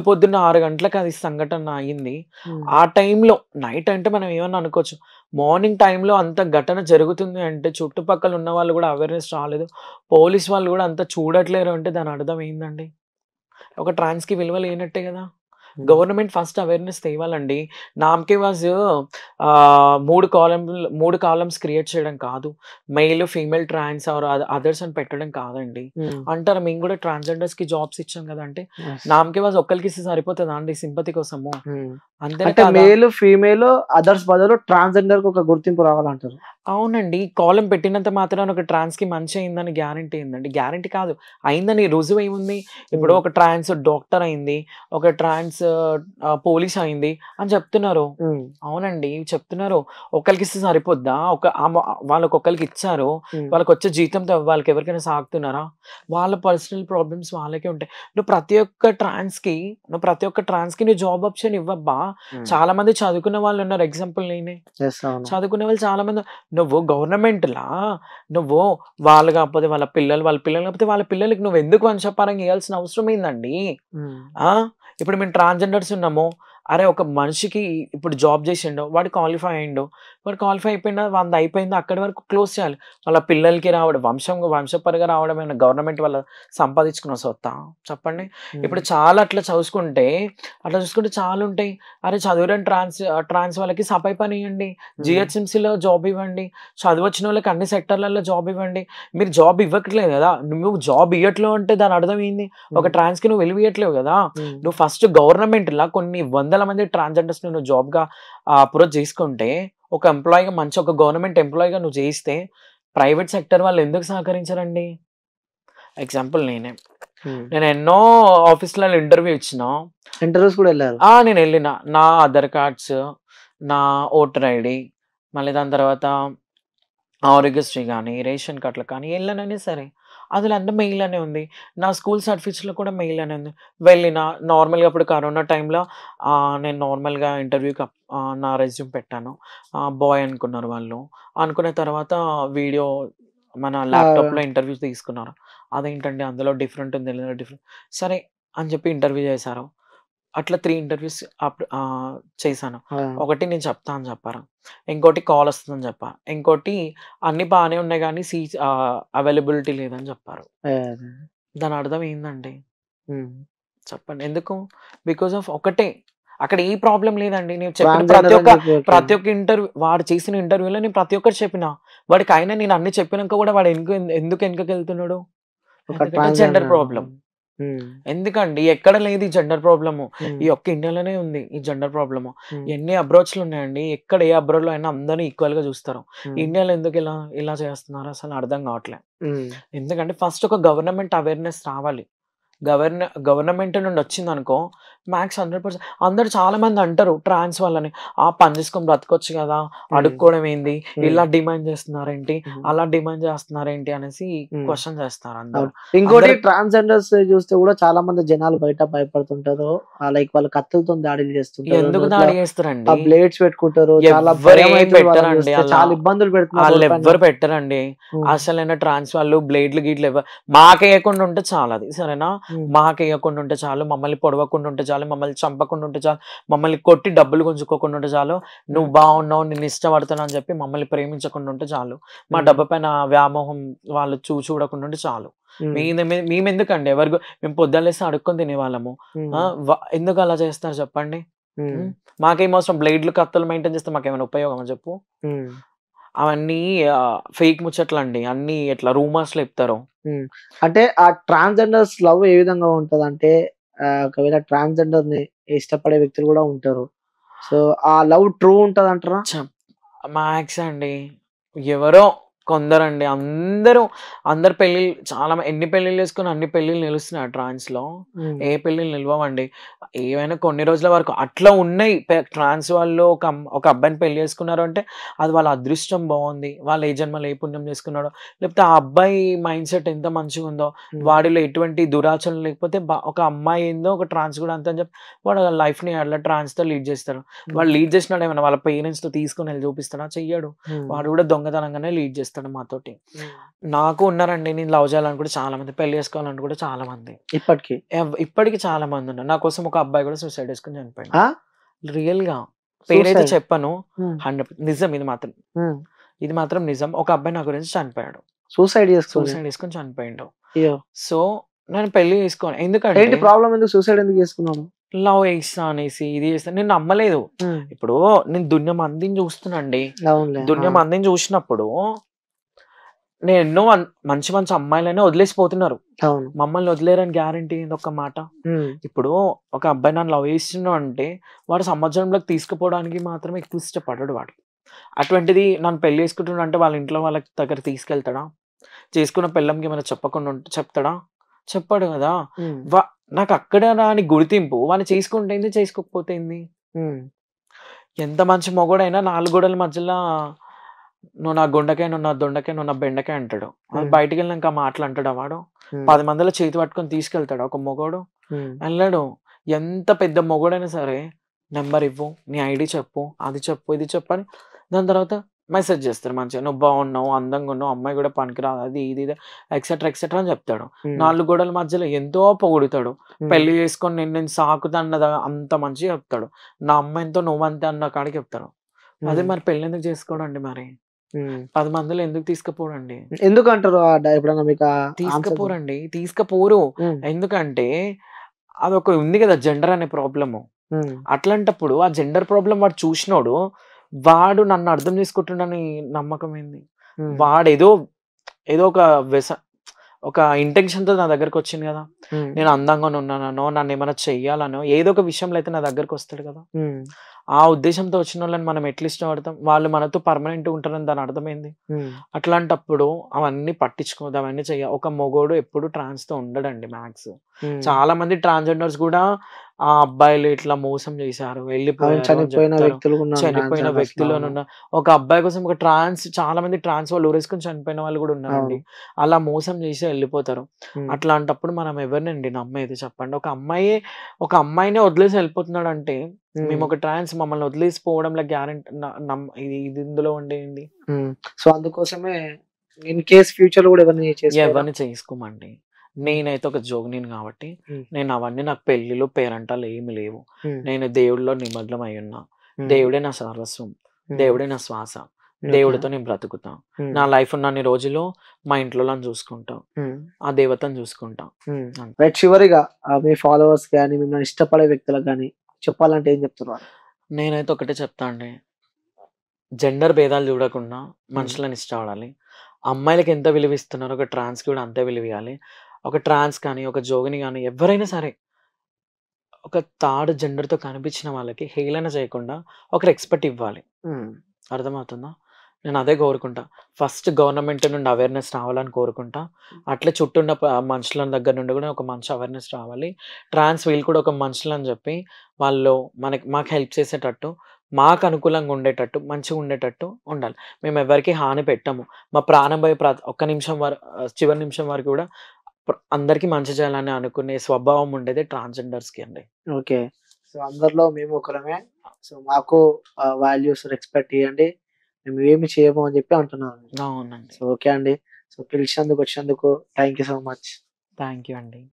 పొద్దున్న 6 గంటలకు అది సంఘటన అయింది. హ్మ్. ఆ టైంలో నైట్ అంటే మనం ఏమన్నా అనుకోవచ్చు. మార్నింగ్ టైంలో అంత ఘటన జరుగుతుంది అంటే చుట్టుపక్కల ఉన్న వాళ్ళు కూడా అవేర్‌నెస్ రాలేదు. పోలీస్ వాళ్ళు కూడా అంత చూడట్లేరు అంటే దాని అర్థం ఏందండి? ఒక ట్రాన్స్‌కి విలువ లేనట్టే గదా! హ్మ్. గవర్నమెంట్ ఫస్ట్ అవేర్‌నెస్ తేవాలండి. నామ్‌కే వాజ్ 3 కాలమ్స్ క్రియేట్ చేయడం కాదు. Male, female, trans or others అని పెట్టడం కాదండి. హ్మ్. అంటారు మేము గూడా ట్రాన్స్‌జెండర్స్‌కి జాబ్స్ ఇచ్చాం గదా! అంటే యెస్. నామ్‌కే వాజ్ ఒక్కళ్ళకిస్తే సరిపోతదా అండి సింపతి కోసము? హ్మ్. అంతేనా అంటే కాదా? మేల్, ఫీమేల్, అదర్స్ బదులు ట్రాన్స్‌జెండర్‌కి ఒక గుర్తింపు రావాలంటారు. అవునండి. కాలమ్ పెట్టినంత మాత్రాన ఒక ట్రాన్స్‌కి మంచి అయిందని గ్యారంటీ ఏందండి? గ్యారంటీ కాదు. అయిందని రుజువేముంది? ఇప్పుడు హ్మ్. ఒక ట్రాన్స్ డాక్టర్ అయింది. ఒక ట్రాన్స్ పోలీస్ అయింది అని చెప్తున్నారు. హ్మ్. అవునండి. చెప్తున్నారు. ఒకళ్ళకిస్తే సరిపోద్దా? వాళ్ళకొక్కళ్ళకి ఇచ్చారు. హ్మ్. వాళ్ళకొచ్చే జీతంతో వాళ్ళకెవరికైనా సాకుతున్నారా? వాళ్ళ పర్సనల్ ప్రాబ్లమ్స్ వాళ్ళకే ఉంటాయి. నువ్వు ప్రతి ఒక్క ట్రాన్స్‌కి నువ్వు జాబ్ ఆప్షన్ ఇవ్వబ్బా! హ్మ్. చాలా మంది చదువుకున్న వాళ్ళున్నారు. ఎగ్జాంపుల్ నేనే. యెస్. అవును. చదువుకునే వాళ్ళు చాలా మంది నువ్వు గవర్నమెంట్‌లా నువ్వు వాళ్ళు కాకపోతే వాళ్ళ పిల్లలు కాకపోతే వాళ్ళ పిల్లలకి నువ్వెందుకు వంశపారం చేయాల్సిన అవసరం ఏందండి? హ్మ్. ఆ! ఇప్పుడు మేము ట్రాన్స్‌జెండర్స్ ఉన్నాము. అరే! ఒక మనిషికి ఇప్పుడు జాబ్ చేసిండు. వాడు క్వాలిఫై అయిండు. వాడు క్వాలిఫై అయిపోయిందా? వానిది అయిపోయిందా? అక్కడి వరకు క్లోజ్ చేయాలి. వాళ్ళ పిల్లలకి రావడం వంశపరంగా రావడం ఏమన్నా గవర్నమెంట్ వాళ్ళు సంపాదించుకున్న సొత్తా? చెప్పండి. హ్మ్. ఇప్పుడు చాలా అట్లా చూసుకుంటే చాలా ఉంటాయి. అరే! చదువురాని ట్రాన్స్ వాళ్ళకి సఫాయి పని ఇయ్యండి. హ్మ్. జీహెచ్ఎంసీలో జాబ్ ఇవ్వండి. చదువొచ్చినోళ్ళకి అన్ని సెక్టార్‌లలో జాబ్ ఇవ్వండి. మీరు జాబ్ ఇవ్వట్లేదు గదా! నువ్వు జాబ్ ఇయ్యట్లేవు అంటే దాని అర్థం ఏంది? ఒక హ్మ్. ట్రాన్స్‌కి నువ్వు విలువ ఇయ్యట్లేవు గదా! హ్మ్. నువ్వు ఫస్ట్ గవర్నమెంట్‌లా కొన్ని వందల మంది ట్రాన్స్‌జెండర్స్‌ని నువ్వు జాబ్‌గా అప్రోచ్ చేసుకుంటే, ఒక గవర్నమెంట్ ఎంప్లాయీగా నువ్వు చేయిస్తే, ప్రైవేట్ సెక్టార్ వాళ్ళు ఎందుకు సహకరించరండి? ఎగ్జాంపుల్ నేనే. హ్మ్. నేను ఎన్నో ఆఫీస్‌లలో ఇంటర్వ్యూ ఇచ్చినా. ఇంటర్వ్యూస్ కూడా ఎళ్లారు. నేనెళ్ళిన. నా ఆధార్ కార్డ్స్, నా ఓటర్ ఐడీ, మళ్ళీ దాని తర్వాత ఆరోగ్యశ్రీ గాని, రేషన్ కార్డ్‌లకు కానీ ఎళ్ళనైనా సరే, అందులో అంతా మెయిల్ అనే ఉంది. నా స్కూల్ సర్టిఫికేట్స్‌లో కూడా మెయిల్ అనే ఉంది. వెళ్ళిన నార్మల్‌గా అప్పుడు కరోనా టైంలో నేను నార్మల్‌గా ఇంటర్వ్యూకి నా రెజ్యూమ్ పెట్టాను. బాయ్ అనుకున్నారు వాళ్ళు. అనుకున్న తర్వాత వీడియో మన ఆ! ల్యాప్‌టాప్‌లో ఇంటర్వ్యూ తీసుకున్నారు. అదేంటండి అందులో డిఫరెంట్ ఉంది, ఇందులో డిఫరెంట్ సరే అని చెప్పి ఇంటర్వ్యూ చేశారు. అట్లా 3 ఇంటర్వ్యూస్ చేశాను. ఆ! ఒకటి నేను చెప్తా అని చెప్పారు. ఇంకోటి కాలొస్తుందని చెప్పా. ఇంకోటి అన్నీ బానే ఉన్నాయి గానీ అవైలబిలిటీ లేదని చెప్పారు. అదే. దాని అర్థం ఏందండి? హ్మ్. చెప్పండి. ఎందుకు? బికాజ్ ఆఫ్ ఒకటే. అక్కడ ఏ ప్రాబ్లమ్ లేదండి. నేను చెప్పిన ట్రాన్స్‌జెండర్ అని చెప్పి ఓకే. ప్రతి ఒక్క వాడు చేసిన ఇంటర్వ్యూలో నేను ప్రతి ఒక్కటి చెప్పిన. వాడికైనా నేను అన్ని చెప్పినంక కూడా వాడు ఎందుకు ఎనకకెళ్తున్నాడు? ఒక ఎందుకంటే జెండర్ ట్రాన్స్‌జెండర్. ప్రాబ్లమ్. హ్మ్. ఎందుకండి? ఎక్కడ లేదు ఈ జెండర్ ప్రాబ్లము. హ్మ్. ఈ ఒక్క ఇండియాలోనే ఉంది ఈ జెండర్ ప్రాబ్లము. హ్మ్. ఎన్ని అబ్రాడ్స్‌లో ఉన్నాయండి. ఎక్కడ ఏ అబ్రాడ్‌లో అయినా అందరిని ఈక్వల్‌గా చూస్తారు. హ్మ్. ఇండియాలో ఎందుకు ఇలా చేస్తున్నారు అసలు అర్థం కావట్లే. హ్మ్. ఎందుకంటే ఫస్ట్ ఒక గవర్నమెంట్ అవేర్‌నెస్ రావాలి. గవర్నమెంట్ నుండి వచ్చిందనుకో మ్యాక్స్ 100% అందరూ చాలామంది అంటారు ట్రాన్స్ వాళ్ళని. పని చేసుకొని బ్రతకొచ్చు గదా! హ్మ్. అడుక్కోవడం ఏంది? హ్మ్. ఇలా డిమాండ్ చేస్తున్నారేంటి? హ్మ్. అలా డిమాండ్ చేస్తున్నారేంటి? అనేసి హ్మ్. క్వెషన్ చేస్తారు అందరూ. అవును. ఇంకోటి అందరూ ట్రాన్స్‌జెండర్స్ చూస్తే గూడా చాలా మంది జనాలు బయట భయపడుతుంటారు. లైక్ వాళ్ళు కత్తులతోని దాడులు చేస్తుంటారు. ఎందుకు నోట్లో దాడి చేస్తారండి? బ్లేడ్స్ పెట్టుకుంటారు. చాలా ఎవ్వరు ఏం భయమైతది వాళ్ళని పెట్టరండి చూస్తే. అలా. చాలా ఇబ్బందులు పెడుతున్నారు రోడ్ పైన. ఆళ్ళెవ్వరు పెట్టరండి. హ్మ్. అసలైన ట్రాన్స్ వాళ్ళు బ్లేడ్లు గిట్ల మాకేయకుండా ఉంటే చాలది. సరేనా? హ్మ్. మాకేయకుండా ఉంటే చాలు. మమ్మల్ని పొడవకుండా ఉంటే చాలు. మమ్మల్ని చంపకుండా ఉంటే చాలు. మమ్మల్ని కొట్టి డబ్బులు గుంజుకోకుండా ఉంటే చాలు. హ్మ్. నువ్వు బాగున్నావు, నిన్ను ఇష్టపడుతున్నా అని చెప్పి మమ్మల్ని ప్రేమించకుండా ఉంటే చాలు. మా హ్మ్. డబ్బు పైన వ్యామోహం వాళ్ళు చూడకుండా ఉంటే చాలు. హ్మ్. మేమెందుకండి మేము పొద్దున్న లేసి అడుక్కొని తినేవాళ్ళము. ఆ! హ్మ్. ఎందుకు అలా చేస్తారు చెప్పండి? హ్మ్. హ్మ్. మాకేం అవసరం బ్లేడ్లు, కత్తులు మెయింటైన్ చేస్తే మాకేమైనా ఉపయోగమా చెప్పు? హ్మ్. అవన్నీ ఫేక్ ముచ్చట్లండి. అన్నీ ఇట్లా రూమర్స్‌లో చెప్తారు. హ్మ్. అంటే ఆ ట్రాన్స్‌జెండర్స్ లవ్ ఏ విధంగా ఉంటదంటే ఒకవేళ ట్రాన్స్‌జెండర్‌ని ఇష్టపడే వ్యక్తులు గూడా ఉంటారు. సో, ఆ లవ్ ట్రూ ఉంటదంటారా? చెప్ మ్యాక్స్ అండి. ఎవరో కొందరండి. అందరు పెళ్ళిళ్ళు ఎన్ని పెళ్ళిళ్ళు చేసుకొని అన్ని పెళ్ళిళ్ళు నిలుస్తున్నాయా ట్రాన్స్‌లో? హ్మ్. ఏ పెళ్ళిళ్ళు నిలవవండి. ఏవైనా కొన్ని రోజుల వరకు అట్లా ఉన్నాయి. ట్రాన్స్ వాళ్ళు ఒక అబ్బాయిని పెళ్లి చేసుకున్నారు అంటే అది వాళ్ళ అదృష్టం బావుంది. వాళ్ళు ఏ జన్మలో ఏ పుణ్యం చేసుకున్నాడో, లేకపోతే ఆ అబ్బాయి మైండ్‌సెట్ ఎంత మంచిగుందో, హ్మ్. వాడిలో ఎటువంటి దురాచరణ లేకపోతే ఒక అమ్మాయి ఏందో ఒక ట్రాన్స్ కూడా అంతే అని చెప్పి వాడు లైఫ్‌ని అట్లా ట్రాన్స్‌తో లీడ్ చేస్తాడు. హ్మ్. వాడు లీడ్ చేసినాడేమన్నా వాళ్ళ పేరెంట్స్‌తో తీసుకొనెళ్లి చూపిస్తాడా? చెయ్యడు. హ్మ్. వాడు కూడా దొంగతనంగానే లీడ్ చేస్తాడు. చేస్తాడు మాతోటి. నాకు ఉన్నారండి, నేను లవ్ చేయాలని కూడా చాలా మంది, పెళ్లి చేసుకోవాలని కూడా చాలా మంది, ఇప్పటికి ఇప్పటికి చాలా మంది ఉన్నారు. నా కోసం ఒక అబ్బాయి కూడా సూసైడ్ చేసుకుని చనిపోయాడు. ఆ? రియల్ గా పేరైతే Suicide? చెప్పను, ఉమ్, 100% నిజం ఇది మాత్రం. ఉమ్. ఇది మాత్రం నిజం. ఒక అబ్బాయి నా గురించి చనిపోయాడు, సూసైడ్ చేసుకొని? సూసైడ్ చేసుకుని చనిపోయిండు. అయ్యో, సో నేను పెళ్లి చేసుకోను, ఎందుకంటే ఏంటి ప్రాబ్లం? ఎందుకు సూసైడ్ ఎందుకు చేసుకున్నాడు? లవ్ చేస్తా అనేసి ఇది చేస్తా, నేను నమ్మలేదు. ఉమ్, ఇప్పుడు నేను దునియా మందిని చూస్తున్నాండి, అవునులే. దునియా మందిని చూసినప్పుడు నేను ఎన్నో మంచి మంచి అమ్మాయిలనే వదిలేసిపోతున్నారు, అవును. మమ్మల్ని వదిలేరని గ్యారంటీ ఏంది ఒక్క మాట. ఉమ్, ఇప్పుడు ఒక అబ్బాయి నన్ను లవ్ చేస్తున్నాడు అంటే వాడు సంవత్సరంలోకి తీసుకుపోవడానికి మాత్రమే ఎక్కువ ఇష్టపడ్డాడు వాడు. అటువంటిది నన్ను పెళ్లి చేసుకుంటున్నాడు అంటే వాళ్ళ ఇంట్లో వాళ్ళ దగ్గర తీసుకెళ్తాడా? చేసుకున్న పెళ్ళంకి ఏమైనా చెప్పకుండా చెప్తాడా? చెప్పాడు కదా. ఉమ్, నాకు అక్కడ రాని గుర్తింపు వాడిని చేసుకుంటే ఏంది, చేసుకోకపోతే ఏంది? ఉమ్, ఎంత మంచి మొగోడైనా 4 గోడల మధ్యలో నువ్వు నా గుండెకాయ, నువ్వు నా దొండకాయ, నువ్వు నా బెండకాయ అంటాడు. అది ఉమ్, బయటికి వెళ్ళినాక ఆ మాటలు అంటాడా వాడు? ఉమ్, 10 మందిలో చేతి పట్టుకొని తీసుకెళ్తాడు ఒక మొగోడు? ఉమ్, వెళ్ళాడు. ఎంత పెద్ద మొగోడైనా సరే నెంబర్ ఇవ్వు, నీ ఐడి చెప్పు, అది చెప్పు, ఇది చెప్పు అని దాని తర్వాత మెసేజ్ చేస్తారు మంచిగా. నువ్వు బాగున్నావు, అందంగా ఉన్నావు, అమ్మాయి కూడా పనికిరాదు, అది ఇది ఎక్సెట్రా ఎక్సెట్రా అని చెప్తాడు. ఉమ్, 4 గోడల మధ్యలో ఎంతో పొగుడుతాడు. ఉమ్, పెళ్లి చేసుకొని నేను సాకుతాన్నదా అంత మంచిగా చెప్తాడు. నా అమ్మాయితో నువ్వంతే అన్న కాడికి చెప్తాడు. అదే ఉమ్, మరి పెళ్లి ఎందుకు చేసుకోడండి మరి? ఉమ్. 10 మందిలో ఎందుకు తీసుకుపోడండి? ఎందుకు అంటారు? ఎప్పుడన్నా మీకు ఆన్సర్? తీసుకపోరండి, తీసుకపోరు. ఎందుకంటే అదొక ఉంది కదా జెండర్ అనే ప్రాబ్లము. అట్లాంటప్పుడు ఆ జెండర్ ప్రాబ్లం వాడు చూసినోడు, వాడు నన్ను అర్థం చేసుకుంటుండని నమ్మకం ఏంది? వాడేదో ఏదో ఒక ఒక ఇంటెన్షన్‌తో నా దగ్గరకొచ్చిండు గదా. నేను అందంగానే ఉన్నాననో, నన్నేమన్నా చెయ్యాలనో, ఏదో ఒక విషయంలో అయితే నా దగ్గరకొస్తాడు గదా. ఆ ఉద్దేశంతో వచ్చినోళ్ళని మనం ఎట్లా ఇష్టపడతాం? వాళ్ళు మనతో పర్మనెంట్‌గా ఉంటారని దాని అర్థం ఏంది? అట్లాంటప్పుడు అవన్నీ పట్టించుకోవద్దు, అవన్నీ ఒక మొగోడు ఎప్పుడు ట్రాన్స్‌తో ఉండడండి మ్యాక్స్. చాలా మంది ట్రాన్స్‌జెండర్స్ గూడా ఆ అబ్బాయిలు ఇట్లా మోసం చేశారు, వెళ్ళిపోయారు అని చనిపోయిన చెప్తారు. వ్యక్తులు కూడా ఉన్నారు చనిపోయిన transgenders లో. వ్యక్తులోనున్న ఒక అబ్బాయి కోసం ఒక చాలా మంది ట్రాన్స్ వాళ్ళు ఊరేసుకొని చనిపోయిన వాళ్ళు గూడా ఉన్నారండి. అవును. అలా మోసం చేసి వెళ్ళిపోతారు. ఉమ్, అట్లాంటప్పుడు మనం ఎవరినండి నమ్మేది చెప్పండి? ఒక అమ్మాయినే వదిలేసి వెళ్ళిపోతున్నాడంటే మేము ఒక ట్రాన్స్ మమ్మల్ని వదిలేసిపోవడంలో గ్యారెంటీ ఇది ఇది ఇందులో ఉండేయండి. సో అందుకోసమే ఇన్ కేస్ ఫ్యూచర్ లో కూడా ఎవరిని ఎవరిని చేసుకోమండి. నేనైతే ఒక జోగినిని కాబట్టి నేను అవన్నీ, నాకు పెళ్ళిళ్ళు పేరంటాలు ఏమి లేవు. నేను దేవుడిలో నిమగ్నం అయి ఉన్నా. దేవుడే నా సర్వస్వం, దేవుడే నా శ్వాస, దేవుడితో నేను బ్రతుకుతా. నా లైఫ్ ఉన్నన్ని రోజులు మా ఇంట్లో చూసుకుంటా, ఆ దేవతను చూసుకుంటా. రైట్. చివరిగా మీ ఫాలోవర్స్ కానీ మిమ్మల్ని ఇష్టపడే వ్యక్తులకు కానీ చెప్పాలంటే ఏం చెప్తున్నారు? నేనైతే ఒకటే చెప్తా అండి, జెండర్ భేదాలు చూడకుండా మనుషులను ఇష్టపడాలి. అమ్మాయిలకి ఎంత విలువ ఇస్తున్నారో ఒక ట్రాన్స్‌కి కూడా అంతే విలువ ఇవ్వాలి. ఒక ట్రాన్స్ కానీ, ఒక జోగిని గానీ ఎవరైనా సరే ఒక థర్డ్ జెండర్‌తో కనిపించిన వాళ్ళకి హేళన చేయకుండా ఒక రెస్పెక్ట్ ఇవ్వాలి. అర్థమవుతుందా? నేను అదే కోరుకుంటా. ఫస్ట్ గవర్నమెంట్ నుండి అవేర్‌నెస్ రావాలని కోరుకుంటా. అట్లే చుట్టూ ఉన్న మనుషుల దగ్గర నుండి కూడా ఒక మంచి అవేర్‌నెస్ రావాలి. ట్రాన్స్ వీళ్ళు కూడా ఒక మనుషులని చెప్పి వాళ్ళు మాకు హెల్ప్ చేసేటట్టు, మాకు అనుకూలంగా ఉండేటట్టు, మంచిగా ఉండేటట్టు ఉండాలి. మేము ఎవరికీ హాని పెట్టము. మా ప్రాణం పోయే ఒక్క నిమిషం చివరి నిమిషం వరకు కూడా అందరికీ మంచి చేయాలని అనుకునే స్వభావం ఉండేది ట్రాన్స్‌జెండర్స్‌కి అండి. ఓకే. సో అందరిలో మేము ఒకరమే. సో మాకు వాల్యూస్ రెస్పెక్ట్ ఇవ్వండి, మేము ఏమి చేయము అని చెప్పి అంటున్నాను. అవునండి. సో ఓకే అండి. సో పిలిచినందుకు వచ్చినందుకు thank you so much. Thank you అండి.